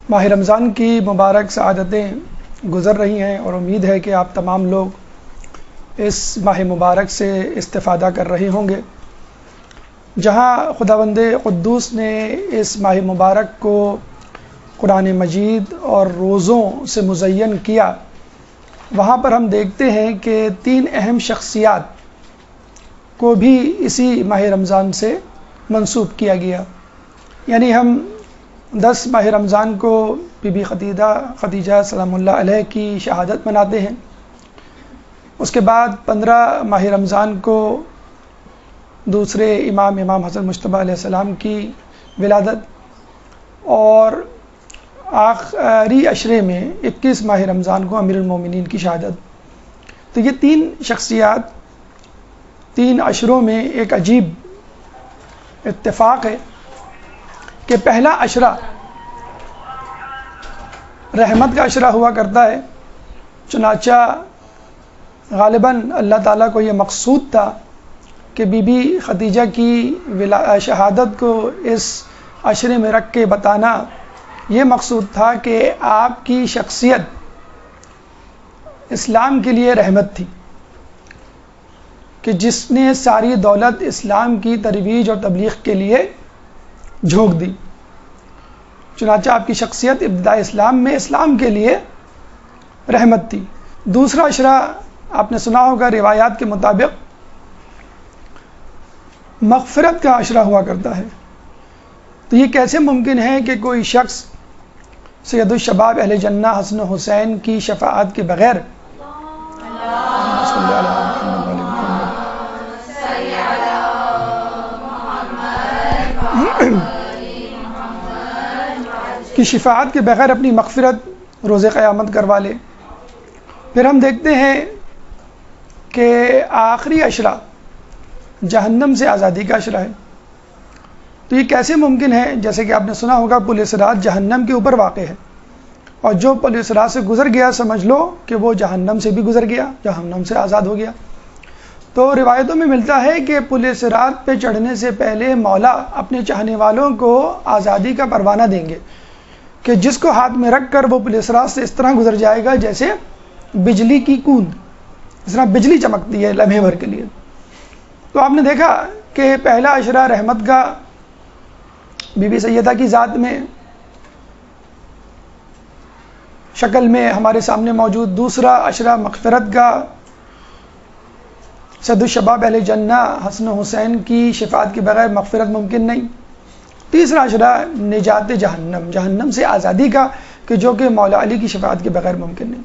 ماہ رمضان کی مبارک سعادتیں گزر رہی ہیں اور امید ہے کہ آپ تمام لوگ اس ماہ مبارک سے استفادہ کر رہے ہوں گے۔ جہاں خداوند قدوس نے اس ماہ مبارک کو قرآن مجید اور روزوں سے مزین کیا، وہاں پر ہم دیکھتے ہیں کہ 3 اہم شخصیات کو بھی اسی ماہ رمضان سے منسوب کیا گیا۔ یعنی ہم 10 ماہ رمضان کو بی بی خدیجہ سلام اللہ علیہ کی شہادت مناتے ہیں، اس کے بعد 15 ماہ رمضان کو دوسرے امام حسن مجتبیٰ علیہ السلام کی ولادت، اور آخری عشرے میں 21 ماہ رمضان کو امیر المومنین کی شہادت۔ تو یہ 3 شخصیات 3 عشروں میں ایک عجیب اتفاق ہے کہ پہلا عشرہ رحمت کا عشرہ ہوا کرتا ہے، چنانچہ غالباً اللہ تعالیٰ کو یہ مقصود تھا کہ بی بی خدیجہ کی شہادت کو اس عشرے میں رکھ کے بتانا، یہ مقصود تھا کہ آپ کی شخصیت اسلام کے لیے رحمت تھی، کہ جس نے ساری دولت اسلام کی ترویج اور تبلیغ کے لیے جھونک دی۔ چنانچہ آپ کی شخصیت ابتداء اسلام میں اسلام کے لیے رحمت تھی۔ دوسرا عشرہ آپ نے سنا ہوگا، روایات کے مطابق مغفرت کا عشرہ ہوا کرتا ہے۔ تو یہ کیسے ممکن ہے کہ کوئی شخص سید الشباب اہل جنہ حسن حسین کی شفاعت کے بغیر کی شفاعت کے بغیر اپنی مغفرت روز قیامت کروا لے۔ پھر ہم دیکھتے ہیں کہ آخری عشرہ جہنم سے آزادی کا عشرہ ہے۔ تو یہ کیسے ممکن ہے؟ جیسے کہ آپ نے سنا ہوگا پل صراط جہنم کے اوپر واقع ہے، اور جو پل صراط سے گزر گیا سمجھ لو کہ وہ جہنم سے بھی گزر گیا، جہنم سے آزاد ہو گیا۔ تو روایتوں میں ملتا ہے کہ پل صراط پہ چڑھنے سے پہلے مولا اپنے چاہنے والوں کو آزادی کا پروانہ دیں گے کہ جس کو ہاتھ میں رکھ کر وہ پل صراط سے اس طرح گزر جائے گا جیسے بجلی کی کوند، اس طرح بجلی چمکتی ہے لمحے بھر کے لیے۔ تو آپ نے دیکھا کہ پہلا عشرہ رحمت کا بی بی سیدہ کی ذات میں شکل میں ہمارے سامنے موجود، دوسرا عشرہ مغفرت کا سید الشباب اہل جنہ حسن حسین کی شفاعت کے بغیر مغفرت ممکن نہیں، تیسرا عشرہ نجات جہنم سے آزادی کا کہ جو کہ مولا علی کی شفاعت کے بغیر ممکن نہیں۔